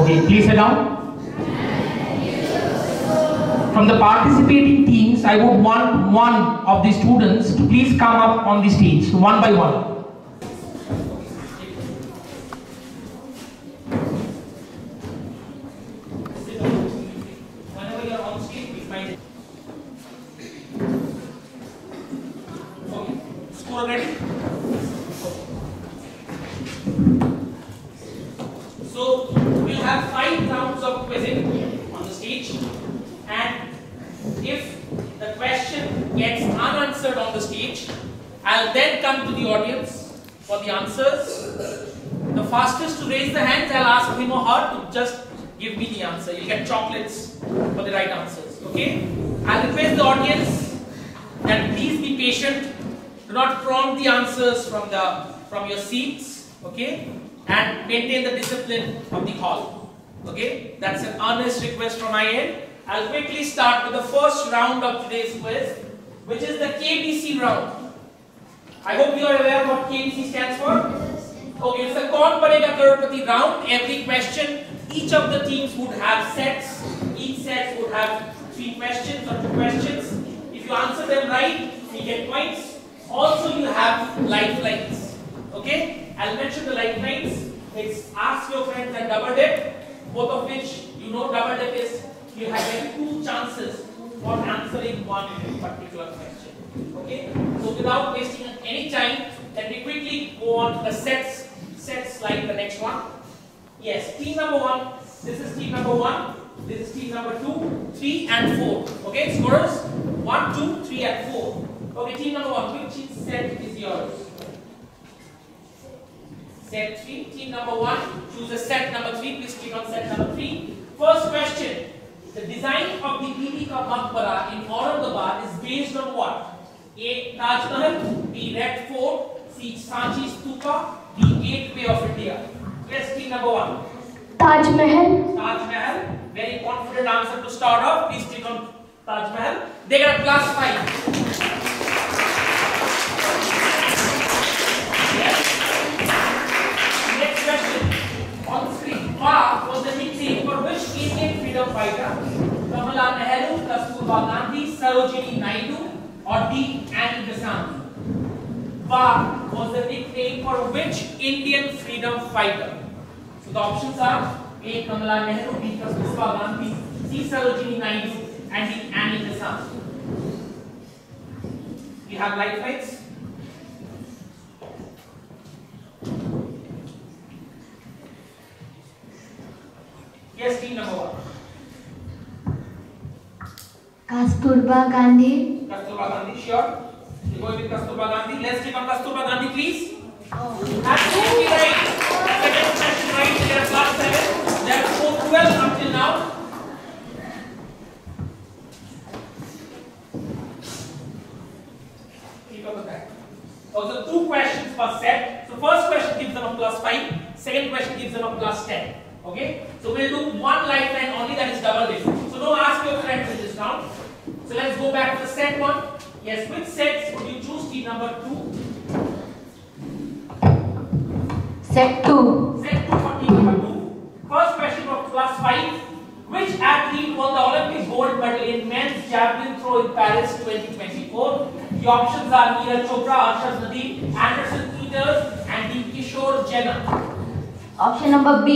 Okay, please sit down. From the participating teams, I would want one of the students to please come up on the stage, one by one. Whenever you are on stage, please mind it. Okay, score ready? So, we'll have 5 rounds of quizzing on the stage, and if the question gets unanswered on the stage, I'll then come to the audience for the answers. The fastest to raise the hands, I'll ask him or her to just give me the answer. You'll get chocolates for the right answers. Okay? I'll request the audience that please be patient. Do not prompt the answers from your seats. Okay? And maintain the discipline of the hall. Okay? That's an earnest request from my end. I'll quickly start with the first round of today's quiz, which is the KBC round. I hope you are aware of what KBC stands for. Okay, it's the Kaun Banega Crorepati round. Every question, each of the teams would have sets. Each set would have 3 questions or 2 questions. If you answer them right, you get points. Also, you have lifelines. Okay? I'll mention the lifelines. It's ask your friends and double dip, both of which you know double dip is you have 2 chances for answering one particular question. Okay? So without wasting any time, let me quickly go on to the sets like the next one. Yes, team number 1. This is team number 1. This is team number 2, 3 and 4. Okay, scorers 1, 2, 3 and 4. Okay, team number 1. Which set is yours? Set 3. Team number 1. Choose a set number 3. Please click on set number 3. First question. The design of the Bibi Ka Maqbara in Aurangabad is based on what? A. Taj Mahal, B. Red Fort, C. Sanchi Stupa, D. Gateway of India. Yes, team number 1. Taj Mahal. Taj Mahal. Very confident answer to start off. Please click on Taj Mahal. They got +5. Yes. Next question. On the screen. Wa was the nickname for which Indian freedom fighter? Kamala Nehru, Kasturba Gandhi, Sarojini Naidu, or D. Annie Besant? Wa was the nickname for which Indian freedom fighter? So the options are A. Kamala Nehru, B. Kasturba Gandhi, C. Sarojini Naidu, and D. Annie Besant. We have lifelines. Yes, team number 1. Kasturba Gandhi. Kasturba Gandhi, sure. You go with Kasturba Gandhi. Let's click on Kasturba Gandhi, please. Absolutely right. Second question right. There are +7. There are 12 up till now. Keep on the back. Also, 2 questions per set. So first question gives them a +5. Second question gives them a +10. Okay, so we'll do one lifeline only, that is double dip. So don't ask your friends in this round. So let's go back to the set 1. Yes, which sets would you choose? Team number 2. Set 2. Set 2 for team number 2. First question for +5. Which athlete won the Olympic gold medal in men's javelin throw in Paris 2024? The options are Neeraj Chopra, Arshad Nadeem, Anderson Peters, and D. Kishore Jenner. Option number B.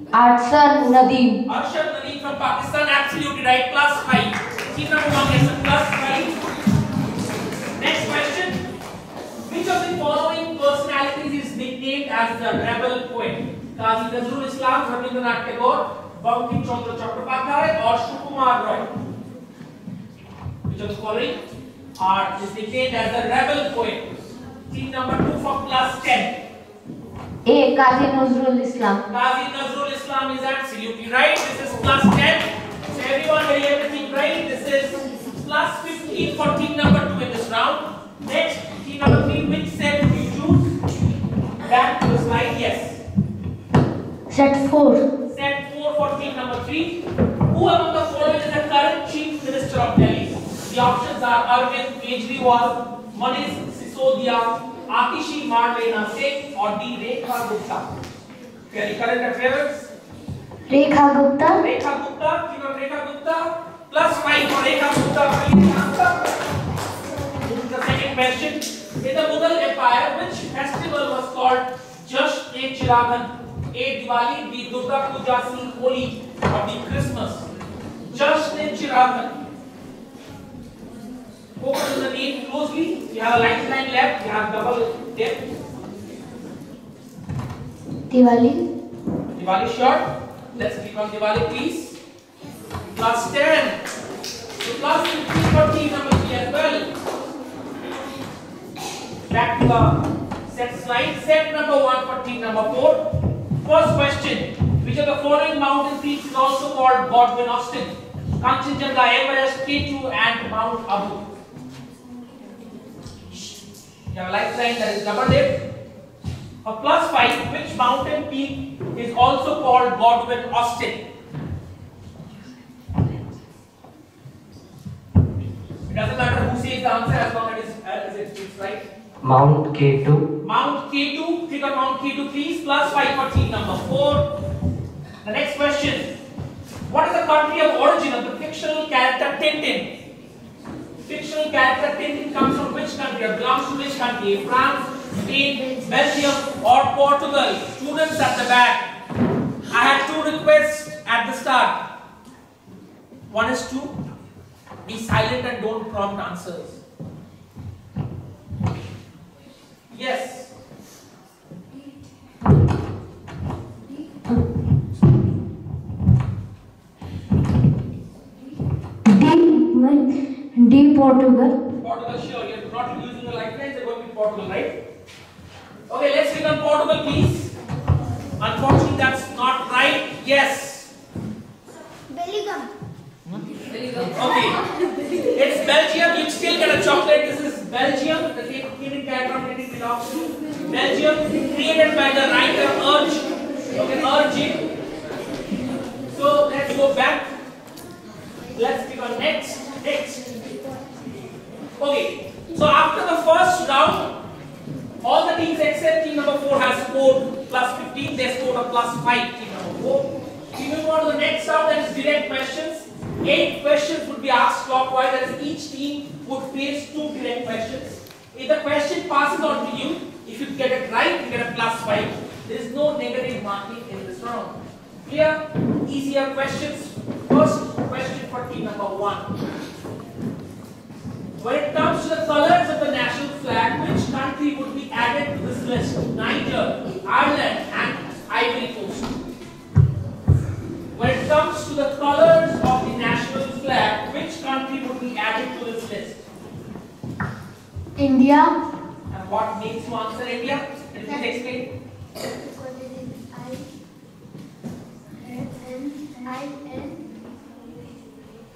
Arshad Nadeem. Arshad Nadeem from Pakistan, absolutely right. +5. Team number 1 gets a +5. Next question. Which of the following personalities is nicknamed as the rebel poet? Qazi Nazrul Islam, Rabindranath Tagore, Bankim Chandra Chattopadhyay, or Sukumar Roy? Which of the following is nicknamed as the rebel poet? Team number 2 for +10. A. Qazi Nazrul Islam. Qazi Nazrul Islam is absolutely right. This is +10. So everyone very everything right. This is +15 for team number 2 in this round. Next, team number 3. Which set do you choose? Back to the slide. Yes. Set 4. Set 4 for team number 3. Who among the following is the current Chief Minister of Delhi? The options are Arvind Kejriwal, Manish Sisodia, Atishi Marlena Singh, or D. Rekha Gupta. Very current affairs. Rekha Gupta. Rekha Gupta, team of Rekha Gupta, +5 for Rekha Gupta. This is the second question. In the Mughal Empire, which festival was called Jasht-e-Chiragan? A. Diwali, B. Durga Puja, C. Holi, or B. Christmas? Jasht-e-Chiragan. Focus on the name closely. You have a lifeline left. You have double dip. Diwali. Diwali short. Let's click on Diwali, please. +10. So +15 for team number 3 as well. Back to the set slide. Set number 1 for team number 4. First question. Which of the following mountain peaks is also called Godwin Austen? Kanchenjunga, Everest, K2 and Mount Abu. You have a lifeline that is double dip. For +5, which mountain peak is also called Godwin Austen? It doesn't matter who says the answer as long as it's right. Mount K2. Mount K2, click on Mount K2 please, +5 for team number 4. The next question. What is the country of origin of the fictional character Tintin? Fictional character Tintin comes from which country or belongs to which country? France, Spain, Belgium or Portugal? Students at the back. I had 2 requests at the start. One is to be silent and don't prompt answers. Yes. D. Portugal. Portugal, sure. You're not using the lifelines, they're going to be Portugal, right? Okay, let's click on Portugal, please. Unfortunately, that's not right. Yes. Bellingham. Okay. It's Belgium. You still get a chocolate. This is Belgium. The hidden character belongs to Belgium. Created by the writer Urge. Okay, Urge. So let's go back. Let's click on next. Okay. So after the first round, all the teams except team number 4 has scored +15. They scored a +5. Team number 4. We move on to the next round, that is direct questions. 8 questions would be asked clockwise, that is each team would face 2 direct questions. If the question passes on to you, if you get it right, you get a +5. There is no negative marking in this round. Clear? Easier questions. First question for team number 1. When it comes to the colors of the national flag, which country would be added to this list? Niger, Ireland and Ivory Coast. When it comes to the colors of the national flag, which country would be added to this list? India. And what makes you answer India? Can you please explain? Because it is I-N.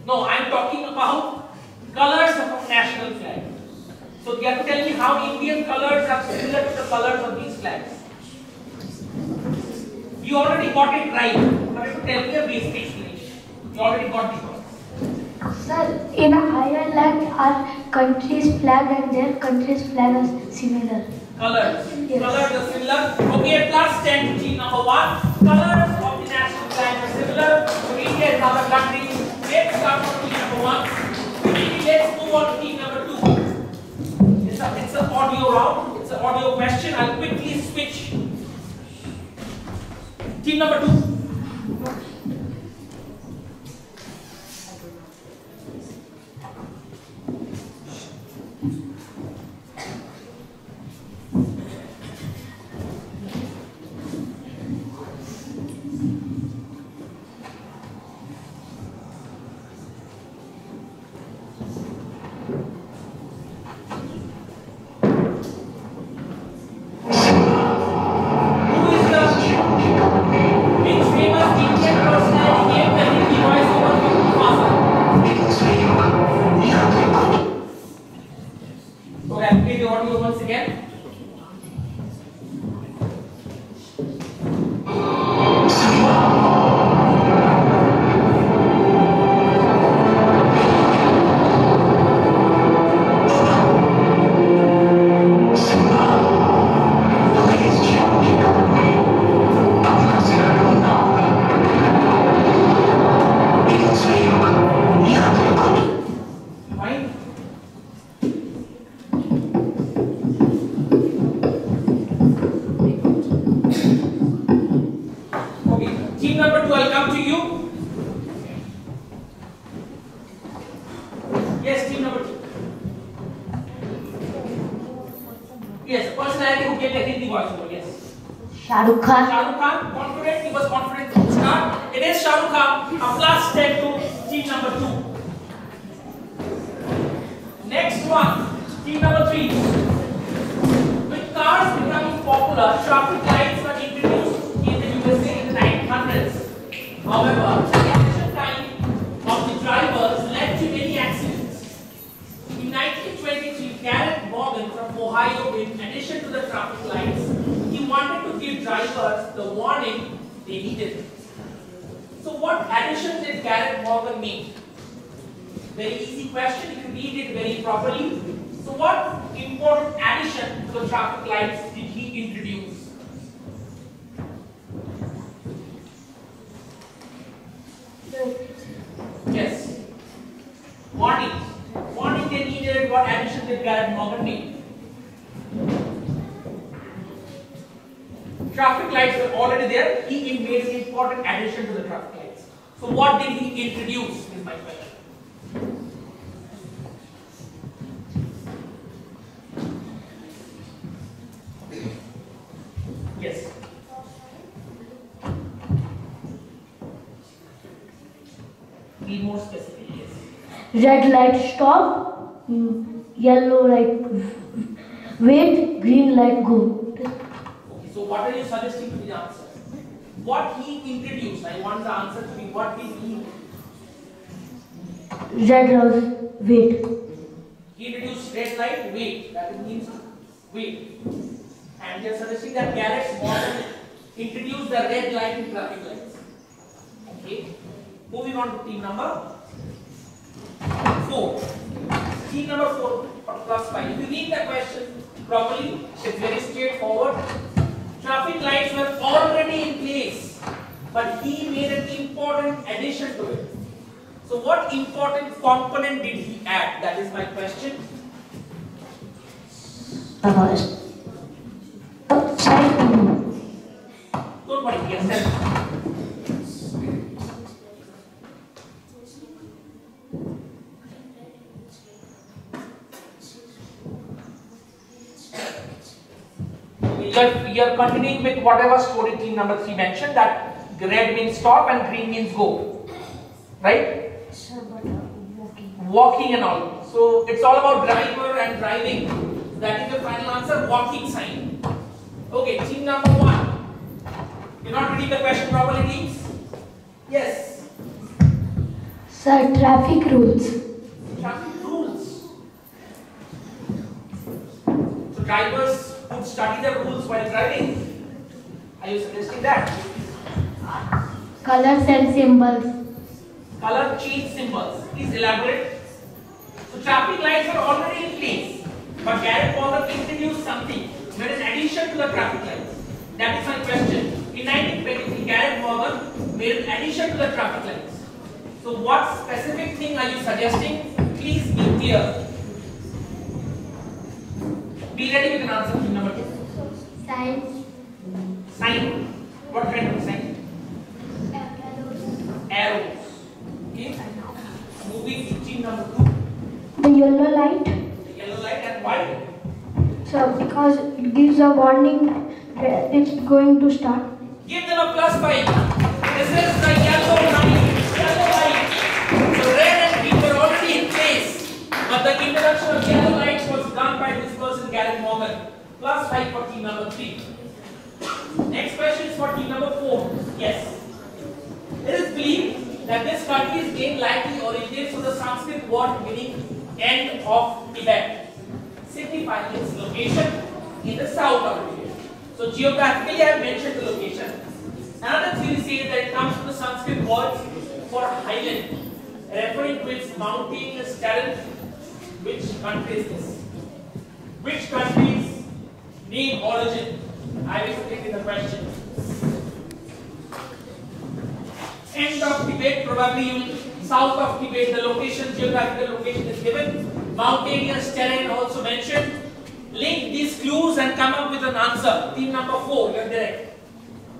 No, I'm talking about colors of a national flag. So you have to tell me how Indian colors are similar to the colors of these flags. You already got it right. You have to tell me a basic explanation. You already got it right. Sir, in Ireland, our country's flag and their country's flag are similar. Colors. Yes. Colors are similar. Okay, +10 to team number 1. Colors of the national flag are similar. So India is another country. Let's start from team number 1. Let's move on to team number 2. It's an audio round. It's an audio question. I'll quickly switch. Team number 2. Which Team number 2, I'll come to you. Yes, team number 2. Yes, personality who can take the voice over. Yes. Shah Rukh Khan. Shah Rukh Khan, confident. He was confident to start. It is Shah Rukh Khan. A plus 10 to team number 2. Next one, team number 3. With cars becoming popular, traffic lights were introduced in the USA in the 1900s. However, the action time of the drivers led to many accidents. In 1923, Garrett Morgan from Ohio, in addition to the traffic lights, he wanted to give drivers the warning they needed. So what addition did Garrett Morgan make? Very easy question if you read it very properly. So what important addition to the traffic lights did he introduce? Yes. Warning. Warning they needed. What addition did Garrett Morgan make? Traffic lights were already there. He made an important addition to the traffic lights. So what did he introduce is my question. Yes. Be more specific. Yes. Red light stop, yellow light wait, green light go. Okay. So what are you suggesting to be the answer? What he introduced. I want the answer to be what did he? Red light wait. He introduced red light wait. That means wait. And you are suggesting that Garrett Morgan introduced the red light in traffic lights. Okay. Moving on to team number 4. Team number 4 plus 5. If you read the question properly, it's very straightforward. Traffic lights were already in place, but he made an important addition to it. So what important component did he add? That is my question. Don't worry, yes. You are continuing with whatever story team number 3 mentioned, that red means stop and green means go, right? Walking and all. So it's all about driver and driving. That is the final answer. Walking sign. Okay, team number 1. You're not reading the question properly, teams? Yes. Sir, traffic rules. Traffic rules. So drivers would study the rules while driving. Are you suggesting that? Colors and symbols. Color change symbols. Please elaborate. So traffic lights are already in place, but Garrett Morgan introduced something, made an addition to the traffic lights. That is my question. In 1923, Garrett Morgan made an addition to the traffic lights. So what specific thing are you suggesting? Please be clear. Be ready with an answer. Number 2. Signs. Sign. What kind of sign? Arrows. Okay. Moving to team number 2. The yellow light. The yellow light and why? So because it gives a warning that it's going to start. Give them a plus 5. This is the yellow line. Yellow light. So red and green were already in place, but the introduction of yellow lights was done by this person, Garrett Morgan. Plus 5 for team number 3. Next question is for team number 4. Yes. It is believed that this country's name likely originates from the Sanskrit word meaning end of Tibet, signifying its location in the south of Tibet. So geographically I have mentioned the location. Another theory says that it comes from the Sanskrit word for highland, referring to its mountainous terrain. Which country is this? Which country's name origin? I will take in the question. End of Tibet, probably you will, south of Tibet, the location, geographical location is given. Mountainous terrain also mentioned. Link these clues and come up with an answer. Team number 4, you are direct.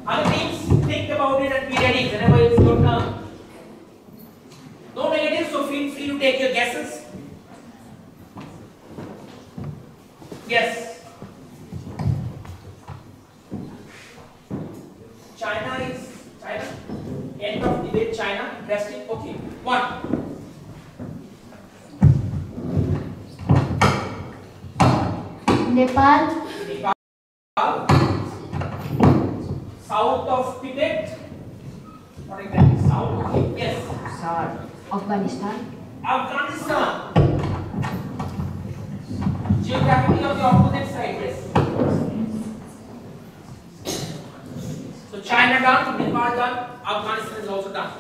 Other teams, think about it and be ready whenever it's your turn. No negatives, so feel free to take your guesses. Yes. China. End of debate. China. Interesting. Okay. 1. Nepal, Nepal. South of Tibet. What exactly? South. Okay. Yes. Afghanistan, Afghanistan. Geographically on the opposite side. Yes. So China done, Nepal done, Afghanistan is also done.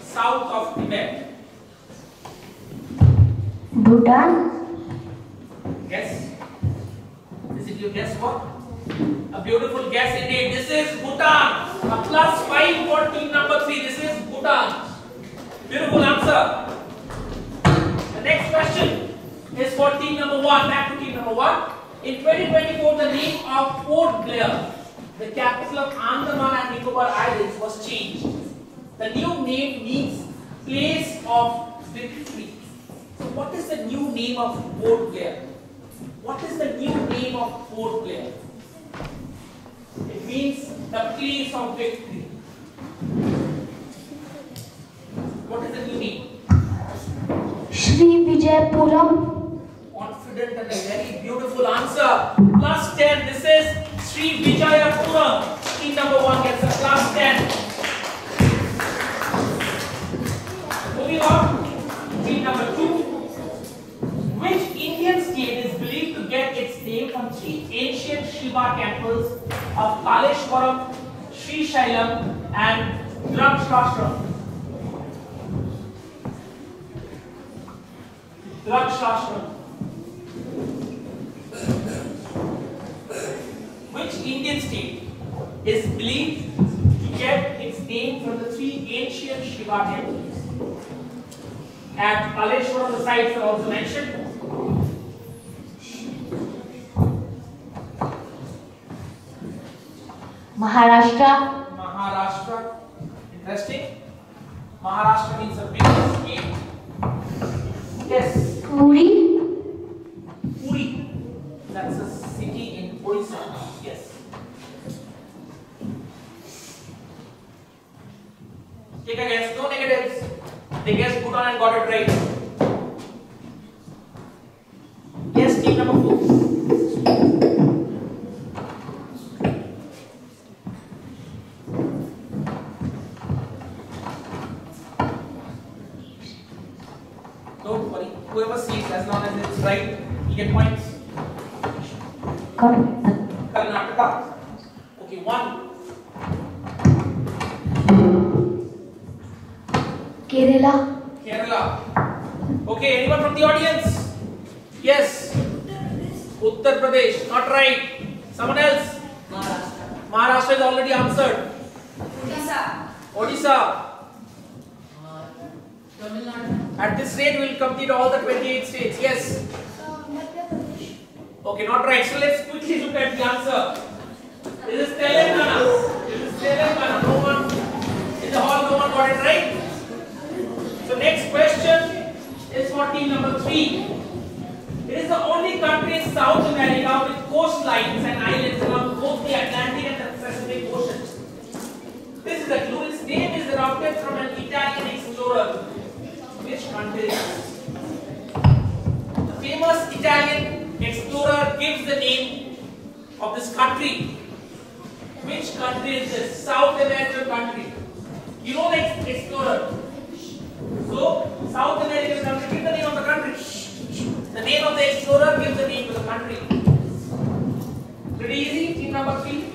South of Tibet. Bhutan, Guess. Is it your guess what? A beautiful guess indeed. This is Bhutan. A +5 for team number 3. This is Bhutan. Beautiful answer. The next question is for team number 1. Back to team number 1. In 2024, the name of Port Blair, the capital of Andaman and Nicobar Islands, was changed. The new name means place of victory. So what is the new name of Port Blair? What is the new name of Port Blair? It means the place of victory. What is the new name? Sri Vijayapuram. Confident and a very beautiful answer. +10. This is Sri Vijayapuram. Team number 1 gets a +10. Moving on. Team number 2. Which Indian state is believed to get its name from 3 ancient Shiva temples of Kaleshwaram, Srisailam and Drakshashram? Drakshashram. Which Indian state is believed to get its name from the 3 ancient Shiva temples? At Kaleshwaram, the sites are also mentioned. Maharashtra, Maharashtra. Interesting. Maharashtra means a big state. Yes. Puri. Puri. That's a city in Odisha. Yes. Take a guess. No negatives. They guessed Bhutan and got it right. Yes, team number 4. Don't worry. Whoever sees, as long as it's right, you get points. Karnataka. Okay, 1. Kerala. Kerala. Okay, anyone from the audience? Yes. Uttar Pradesh. Not right. Someone else? Maharashtra is already answered. Odisha. At this rate, we will complete all the 28 states. Yes. Okay, not right. So let's quickly look at the answer. This is Telangana. No one in the hall, no one got it right. So next question is for team number 3. It is the only country in South America with coastlines and islands along both the Atlantic and the Pacific Oceans. This is a clue. Its name is adopted from an Italian explorer. Which country is this? The famous Italian explorer gives the name of this country. Which country is this? South American country. You know the explorer. So, South American country, give the name of the country. The name of the explorer gives the name to the country. Pretty easy, team number 3.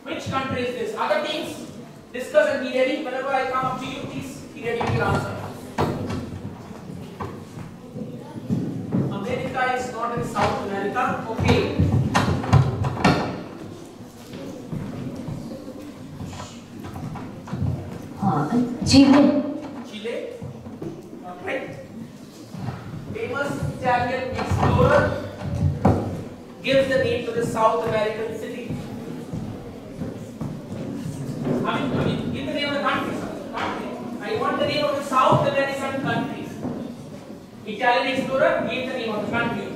Which country is this? Other teams, discuss and be ready. Whenever I come up to you, please be ready with your answer. America is not in South America. Okay. Chile, Chile. Not right. Famous Italian explorer. to the South American city? I mean, give the name of the country. I want the name of the South American countries. Italian explorer gave the name of the country.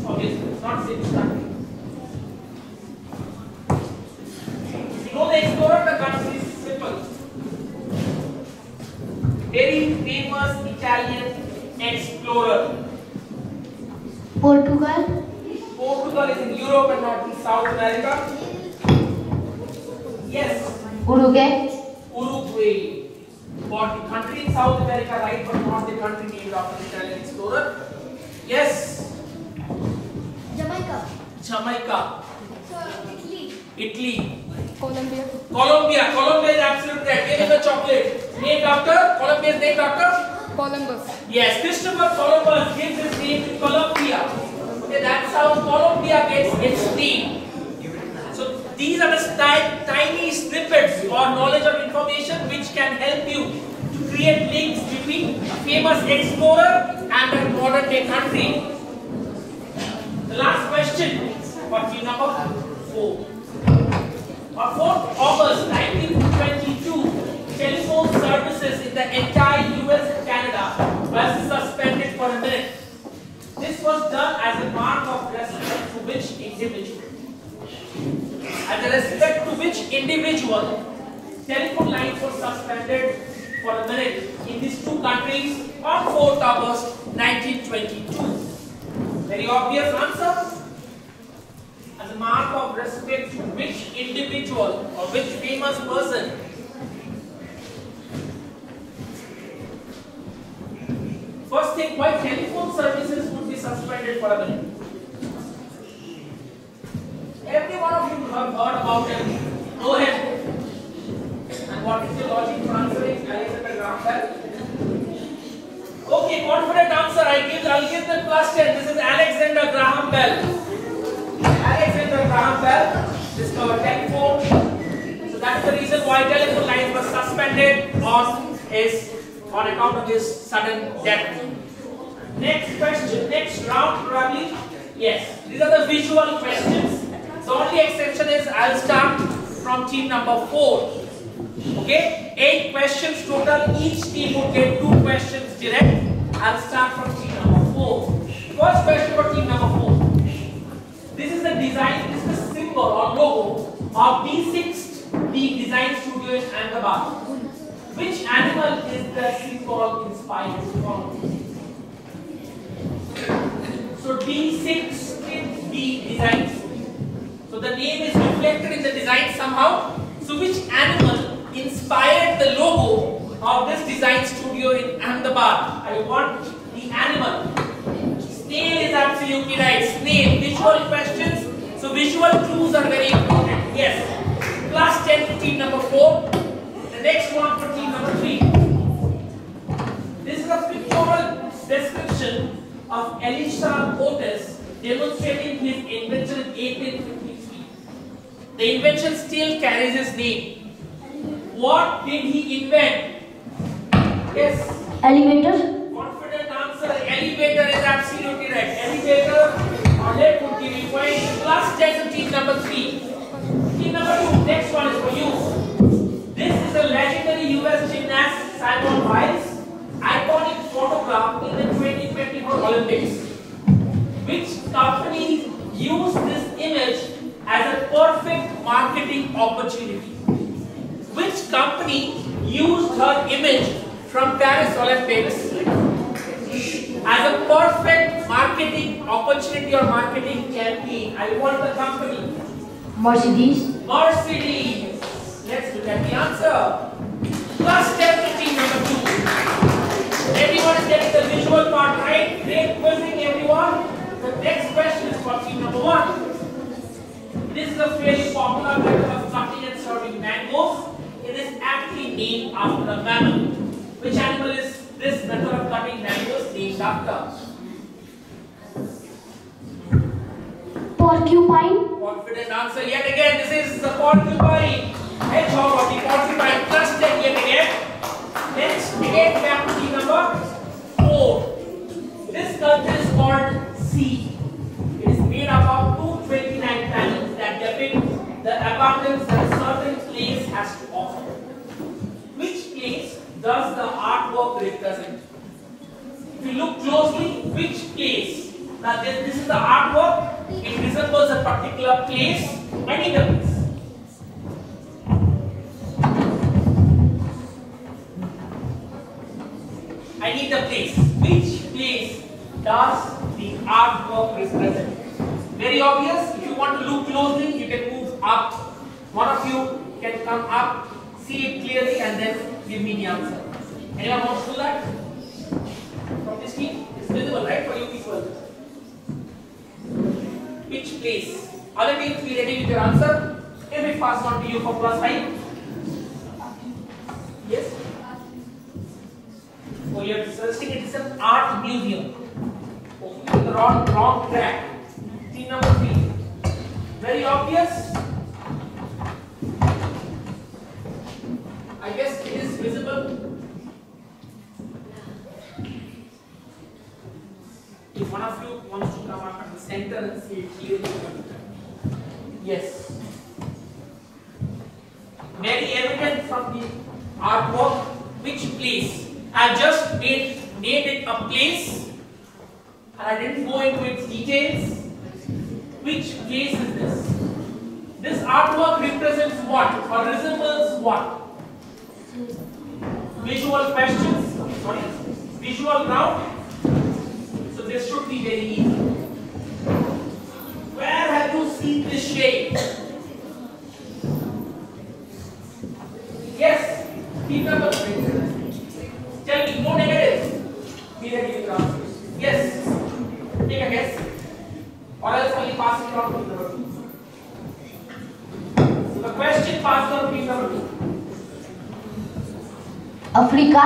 Obviously, it's not the same country. If you know the explorer, the country is simple. Very famous Italian explorer. Portugal. Portugal is in Europe and not in South America. Yes. Uruguay. Uruguay. Got the country in South America right, but not the country named after the Italian explorer. Yes. Jamaica. Jamaica. Italy. Italy. Colombia. Colombia. Colombia is absolutely right. Give me the chocolate. Named after? Colombia is named after? Columbus. Yes. Christopher Columbus gives his name to Colombia. Okay, that's how Colombia gets its name. So these are the tiny snippets or knowledge of information which can help you to create links between a famous explorer and a modern day country. The last question for team number 4. On 4th August 1922, telephone services in the entire US and Canada were suspended for a minute. This was done as a mark of respect to which individual? As a respect to which individual, telephone lines were suspended for a minute in these two countries on 4th August 1922. Very obvious answer. As a mark of respect to which individual or which famous person? First thing, why telephone services would be suspended for a minute? Every one of you have heard about him. Go ahead. And what is your logic for answering Alexander Graham Bell? Okay, confident answer. I'll give the plus 10. This is Alexander Graham Bell. Alexander Graham Bell discovered telephone. So that's the reason why telephone lines were suspended on account of his sudden death. Next question, next round probably. Yes, these are the visual questions. The only exception is I'll start from team number 4. Okay, 8 questions total. Each team will get 2 questions direct. I'll start from team number 4. First question for team number 4. This is the design, this is the symbol or logo of D6 D Design Studio in Ahmedabad. Which animal is the symbol inspired from? So D6 D Design Studio. So the name is reflected in the design somehow. So which animal inspired the logo of this design studio in Ahmedabad? I want the animal. Snail is absolutely right. Snail. Visual questions. So visual clues are very important. Yes. Plus 10 to team number 4. The next one for team number 3. This is a pictorial description of Elisha Otis demonstrating his invention in 1853. The invention still carries his name. What did he invent? Yes. Elevator. Confident answer. Elevator is absolutely right. Elevator or lift would give you points. Plus 10 to team number 3. Team number 2. Next one is for you. This is a legendary US gymnast Simone Biles iconic photograph in the 2024 Olympics. Which company used this image as a perfect marketing opportunity? Which company used her image from Paris Olympics as a perfect marketing opportunity or marketing campaign? I want the company. Mercedes. Mercedes. Let's look at the answer. Plus 10 to team number 2. Everyone is getting the visual part right. Great quizzing, everyone. The next question is for team number 1. This is a fairly popular method of cutting and serving mangoes. It is aptly named after a mammal. Which animal is this method of cutting mangoes named after? Porcupine. Confident answer yet again. This is the porcupine. Hedgehog or the porcupine. Plus 10 yet again. Next, again back to team number 4. This sculpture is called C. It is made up of 229 present? If you look closely, which place? Now this is the artwork. It resembles a particular place. I need a place. I need the place. Which place does the artwork represent? Very obvious. If you want to look closely, you can move up. One of you can come up, see it clearly, and then give me the answer. Anyone wants to do that? From this team? It's visible, right, for you people? Which place? Other teams, be ready with your answer. If it passes on to you for +5. Yes? Oh, you're suggesting it is an art museum. Okay, you're the wrong track. Team number 3. Very obvious. I guess it is visible. If one of you wants to come up at the center and see it clearly. Yes. Very evident from the artwork. Which place? I just made it a place and I didn't go into its details. Which place is this? This artwork represents what or resembles what? Visual questions, sorry, visual ground. So this should be very easy. Where have you seen this shape? Yes, keep number. Tell me, no negatives. Be ready with your answers. Yes, take a guess. Or else only pass it on to number 2. So the question passed on to number 2. Africa.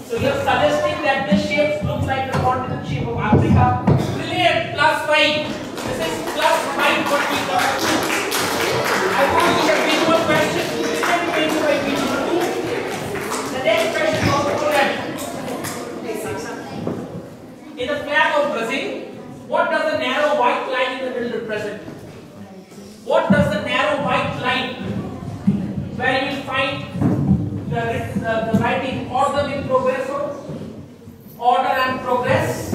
So you're suggesting that this shape looks like the continent shape of Africa. Brilliant, +5. This is +5 for team number 2. I want to get visual questions. This can be made by team number 2. The next question is also for that. In the flag of Brazil, what does the narrow white line in the middle represent? What does the narrow white line, where you will find the writing order in progresso, order and progress?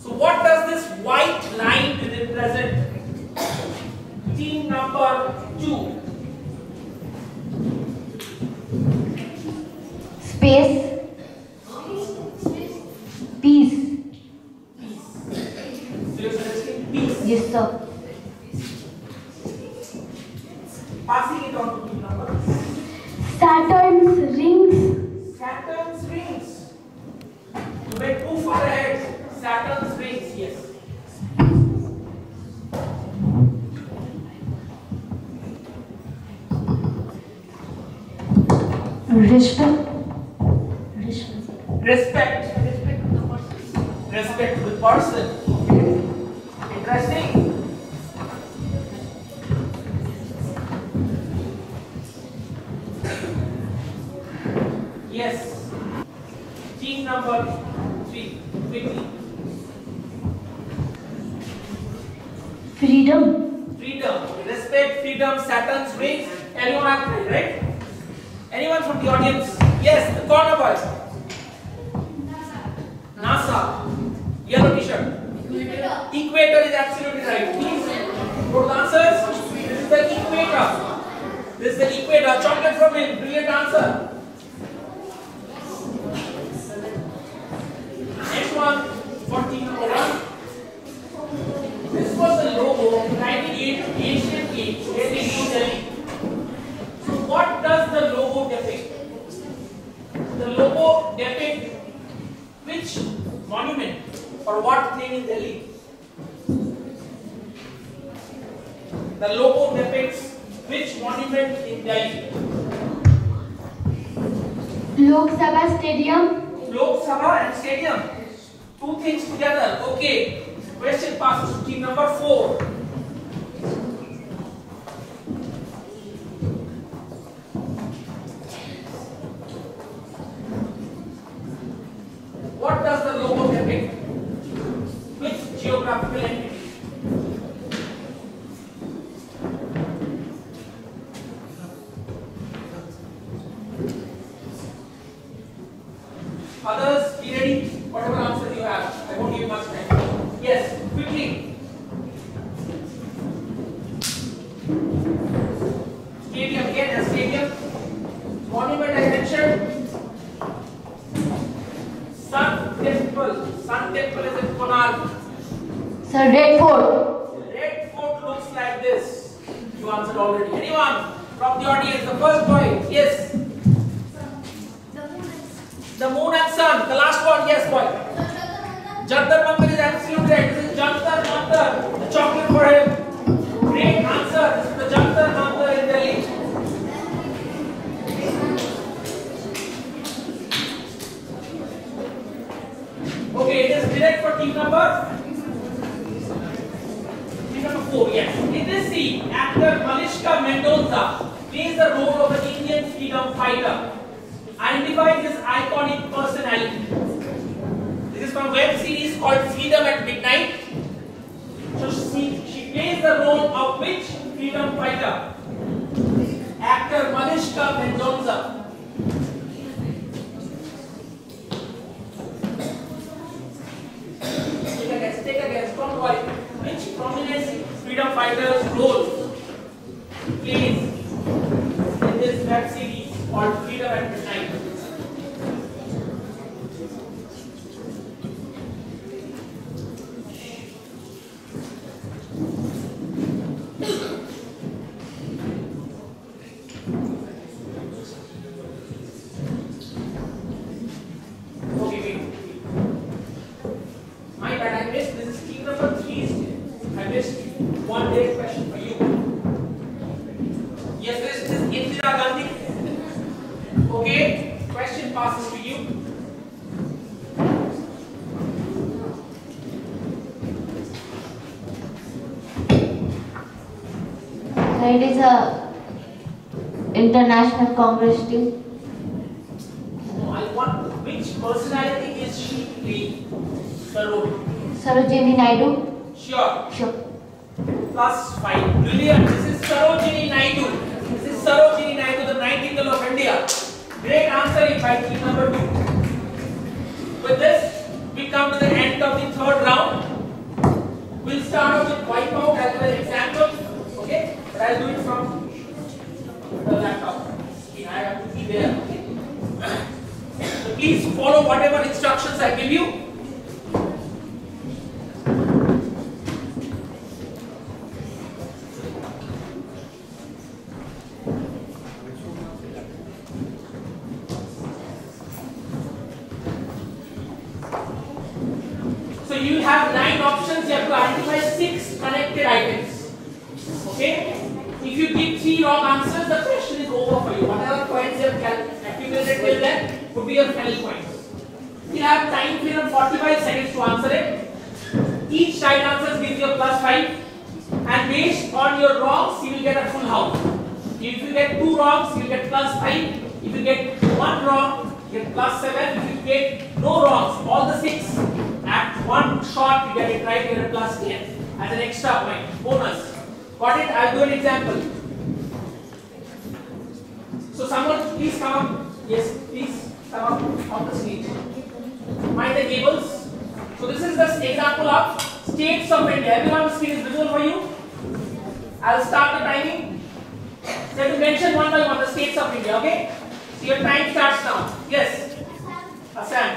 So what does this white line represent? Team number 2. Space. Peace. So you're suggesting peace. Yes, sir. Passing it on to team number. Saturn's rings. Saturn's rings. You went too far ahead. Saturn's rings, yes. Respect. Respect. Respect to the person. Okay. Interesting. Yes. Team number 3. Quickly. Freedom. Freedom. Respect, freedom, Saturn's rings. Anyone have three, right? Anyone from the audience? Yes, the corner boy. NASA. Yellow t-shirt. Equator is absolutely right. Please go to the answers. This is the equator. This is the equator. Chocolate from him. Brilliant answer. Next one for team number 1. This was the logo of 1980 Asian Games held in New Delhi. So what does the logo depict? The logo depicts which monument or what thing in Delhi? The logo depicts which monument in Delhi? Lok Sabha Stadium. Lok Sabha and stadium. Two things together. Okay. Question passes to team number 4. What does the logo depict? Which geographical entity? Sir, Red Fort. Red Fort looks like this. You answered already. Anyone from the audience? The first boy. Yes. The moon and sun. The last one. Yes, boy. Jantar Mantar is absolutely right. This is Jantar Mantar. The chocolate for him. Great answer. This is the Jantar Mantar in Delhi. Okay, it is direct for team number 4. Yes. In this scene, actor Malishka Mendonça plays the role of an Indian freedom fighter. Identifies his iconic personality. This is from web series called Freedom at Midnight. So she plays the role of which freedom fighter? Actor Malishka Mendonça. Take a guess. Don't worry. Which prominent freedom fighter's role plays in this web series called Freedom at Midnight? It is a international Congress team. I want which personality is she playing the role? Sarojini Naidu. Sure. Sure. +5. Brilliant. This is Sarojini Naidu. This is Sarojini Naidu, the Nightingale of India. Great answer by team number 2. With this, we come to the end of the third round. We'll start off with wipeout as an example. Okay? But I'll do it from the laptop. I have to be there. Okay? So please follow whatever instructions I give you. So you have 9 options. You have to identify 6 connected items. Okay? If you give 3 wrong answers, the question is over for you. Whatever points you have accumulated till then would be your final points. You have time frame 45 seconds to answer it. Each right answer gives you a +5. And based on your wrongs, you will get a full house. If you get 2 wrongs, you will get +5. If you get 1 wrong, you get +7. If you get no wrongs, all the 6 at one shot, you get it right, you get a +10 as an extra point, bonus. Got it? I'll do an example. So someone please come up. Yes, please come up on the stage. Mind the cables. So this is the example of states of India. Everyone on the screen is visible for you. I'll start the timing. So you have to mention one by one the states of India, okay? So your time starts now. Yes. Assam.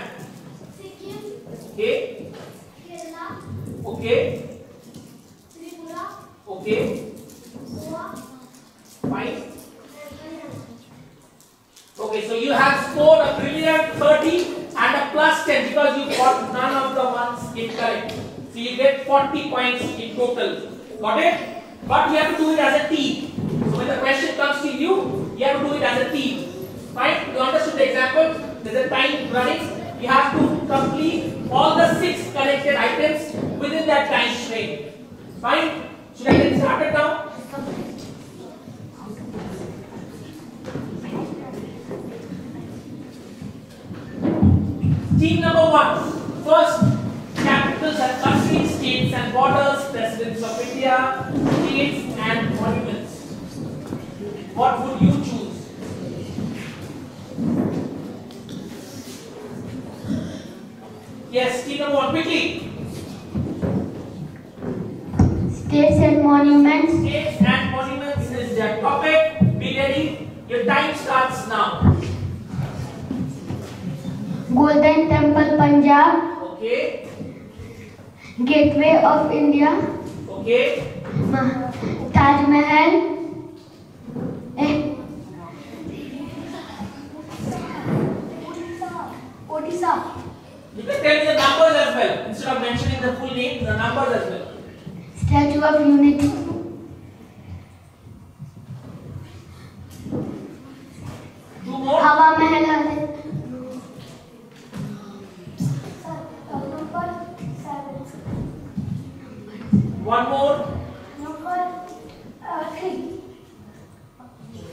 Okay. Okay. Okay. Fine. Okay, so you have scored a brilliant 30 and a +10 because you got none of the ones incorrect. So you get 40 points in total. Got it? But you have to do it as a team. So when the question comes to you, you have to do it as a team. Fine? You understood the example? There's a time running. You have to complete all the 6 connected items within that time frame. Fine? Should I get started now? Team number 1. First, capitals and countries, states and borders, presidents of India, states and monuments. What would you choose? Yes, team number 1, quickly. States and monuments. States and monuments is their topic. Be ready. Your time starts now. Golden Temple, Punjab. Okay. Gateway of India. Okay. Taj Mahal. Odisha. You can tell me the numbers as well. Instead of mentioning the full name, the numbers as well. Statue of Unity. Two more. Hawa Mahal. One more. Number 3.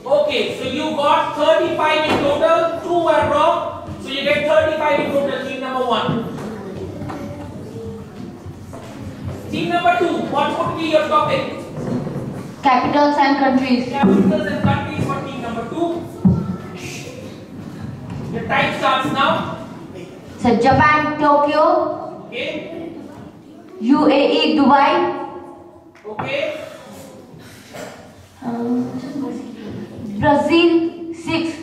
Okay, so you got 35 in total. 2 were wrong. So you get 35 in total. Team number 1. Team number 2. What would be your topic? Capitals and countries. Capitals and countries for team number 2. The time starts now. So Japan, Tokyo. Okay. UAE, Dubai. Okay. Brazil, 6.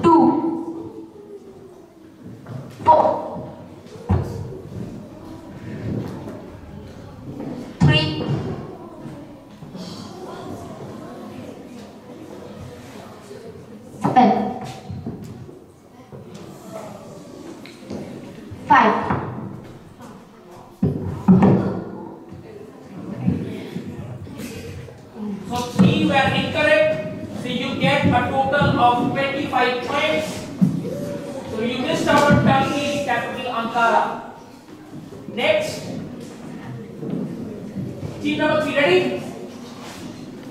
2. 4. 3. 7. 5. 3 were incorrect. So you get a total of 25 points. So you missed out on Turkey, capital Ankara. Next. Team number 3, ready?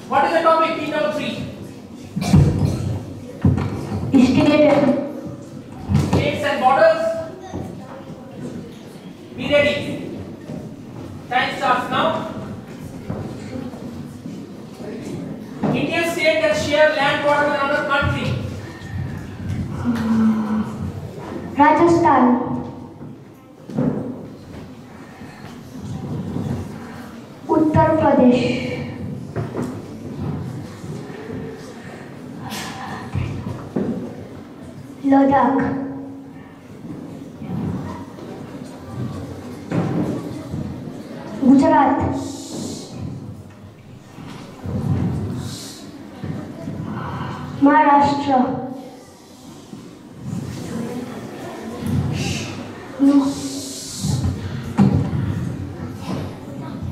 What is the topic, team number 3? States and borders. Be ready. Time starts now. Indian state that share land border with another country. Rajasthan. Uttar Pradesh. Ladakh. Gujarat. Maharashtra.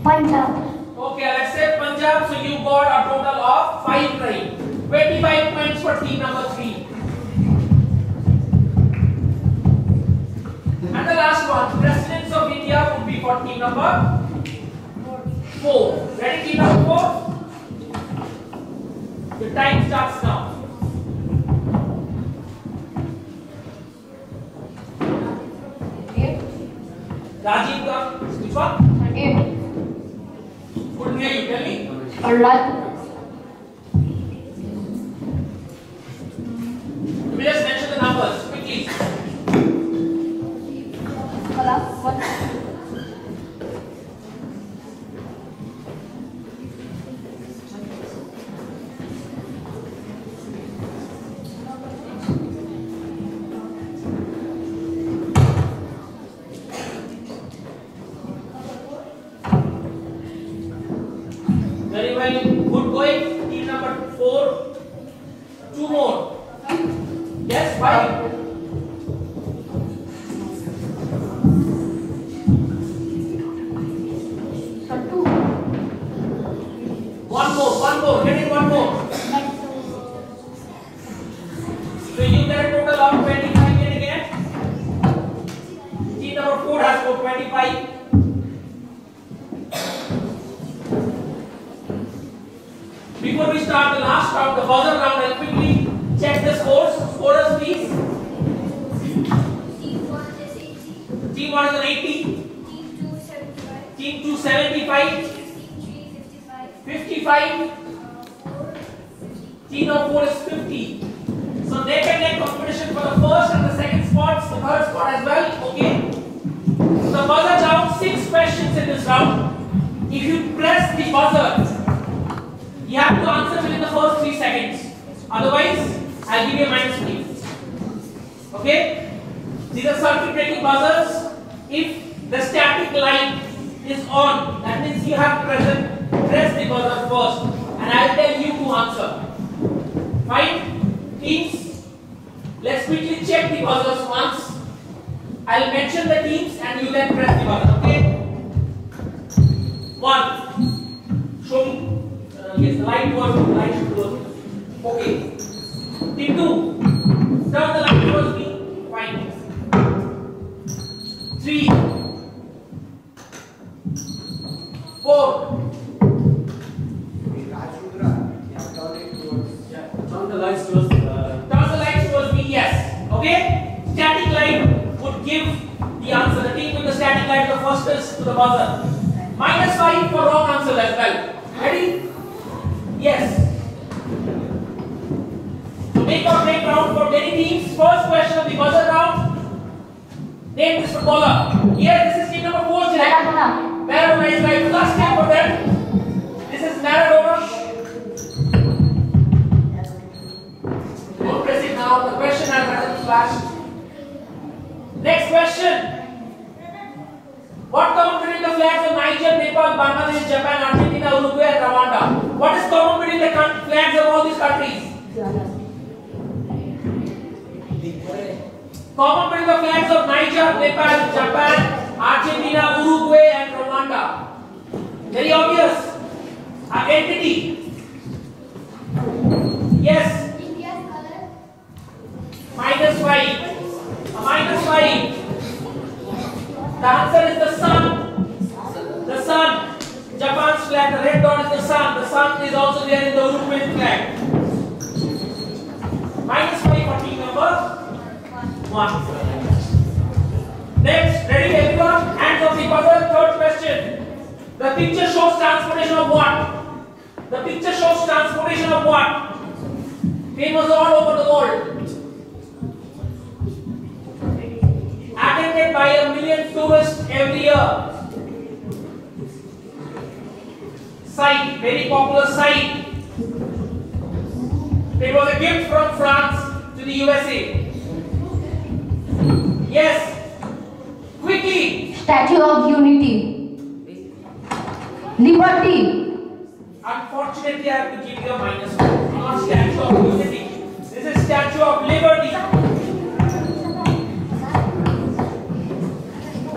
Punjab. Okay, let's say Punjab. So you got a total of 5 right. 25 points for team number 3. And the last one, presidents of India would be for team number 4. Ready, team number 4? The time starts now. Rajiv Gandhi, which one? Couldn't hear you, tell me. Alright. We just mention the numbers quickly. Very well, good going. Team number 4. 2 more. Yes, 5. One more. Get it, one more. So you get a total of 25 yet again. Team number 4 has got 25. Before we start the last round, the buzzer round, I'll quickly check the scores. Scorers, please. Team 1 is an 80. Team 2 75. 55. Team number 4 is 50. So neck and neck competition for the first and the second spots, the third spot as well. Okay. So the buzzer round, 6 questions in this round. If you press the buzzer, you have to answer within the first 3 seconds. Otherwise, I'll give you a -3. Okay? These are circuit breaking buzzers. If the static light is on, that means you have to press the buzzer first, and I'll tell you to answer. Fine? Teams, let's quickly check the buzzers once. I'll mention the teams and you then press the buzzer, okay? 1. Show me. Yes, the light should work. Okay. Team 2. Turn the light towards me. Fine. 3. 4. Turn the lights towards me, yes. Okay? Static light would give the answer. The team with the static light, the fastest to the buzzer. -5 for wrong answer as well. Ready? Yes. So make or break round for many teams. First question of the buzzer round. Name this footballer. Yes, this is team number 4. Maradona is right. Last name for them. This is Maradona. Don't press it now. The question has flashed. Next question. What common between the flags of Niger, Nepal, Bangladesh, Japan, Argentina, Uruguay, and Rwanda? What is common between the flags of all these countries? Common between the flags of Niger, Nepal, Japan, Argentina, Uruguay, and Rwanda. Very obvious. An entity. Yes. India's color. -5. A -5. The answer is the sun. The sun. Japan's flag, the red dot is the sun. The sun is also there in the Uruguayan flag. -5 for team number 1. Next, ready everyone? Hands on the buzzer. Third question. The picture shows transportation of what? The picture shows transportation of what? Famous all over the world. Attended by 1 million tourists every year. Site, very popular site. It was a gift from France to the USA. Yes. Quickly. Statue of Unity. Liberty. Unfortunately, I have to give you a -1. Not Statue of Unity. This is Statue of Liberty.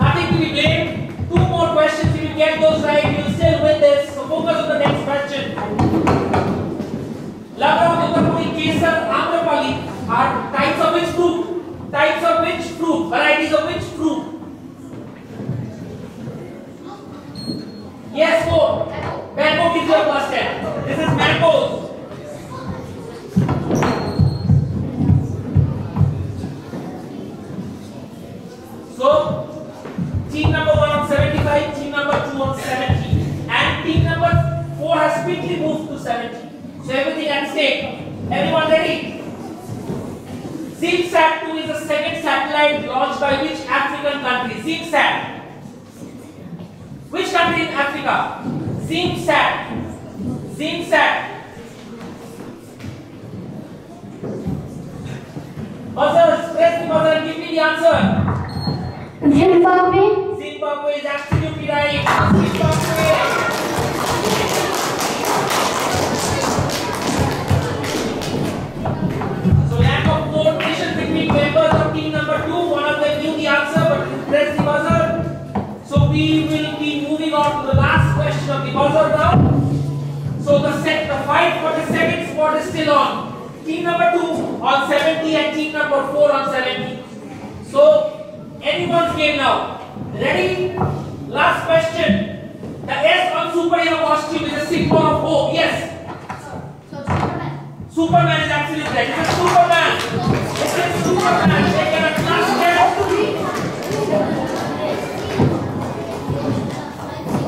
Nothing to be blamed. 2 more questions. If you get those right, you will still win this. So focus on the next question. Lavra, Uttarpuri, Kesar, Amrapali are types of which fruit? Types of which fruit? Varieties of which fruit? Yes, 4. Mango gives you a +10. This is mangoes. So, team number 1 on 75, team number 2 on 70, and team number 4 has quickly moved to 70. So everything at stake. Everyone ready? ZeeSat-2 is the second satellite launched by which African country? ZeeSat. Which country in Africa? ZeeSat. ZeeSat. Buzzers, press the buzzer and give me the answer. Zimbabwe. Zimbabwe is absolutely right. Zimbabwe. So lack of coordination between members of team number 2. One of them knew the answer but didn't press the buzzer. So we will be moving on to the last question of the buzzer now. So the 5 for the second spot is still on. Team number 2 on 70 and team number 4 on 70. So anyone's game now. Ready? Last question. The S on superhero costume is a symbol of hope. Yes. So Superman. Superman is absolutely right. It is Superman. It is Superman. They get a +10.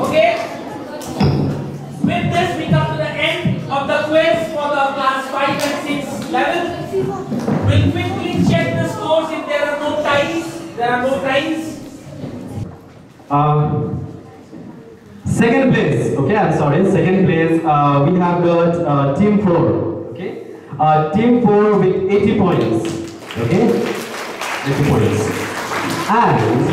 Okay. With this, we come to the end of the quiz for the class 5 and 6 level. We'll quickly check the scores if there are no ties. There are no ties. Second place, okay, I'm sorry, second place, we have got team 4, okay, team 4 with 80 points, okay, 80 points. And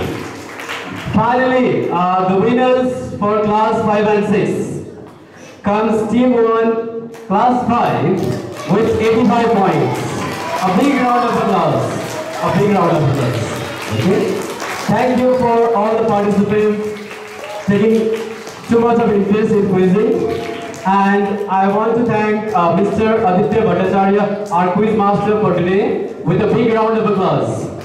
finally, the winners for class 5 and 6 comes team 1, class 5 with 85 points. A big round of applause. A big round of applause. Okay? Thank you for all the participants taking too much of interest in quizzing. And I want to thank Mr. Aditya Bhattacharya, our quiz master for today, with a big round of applause.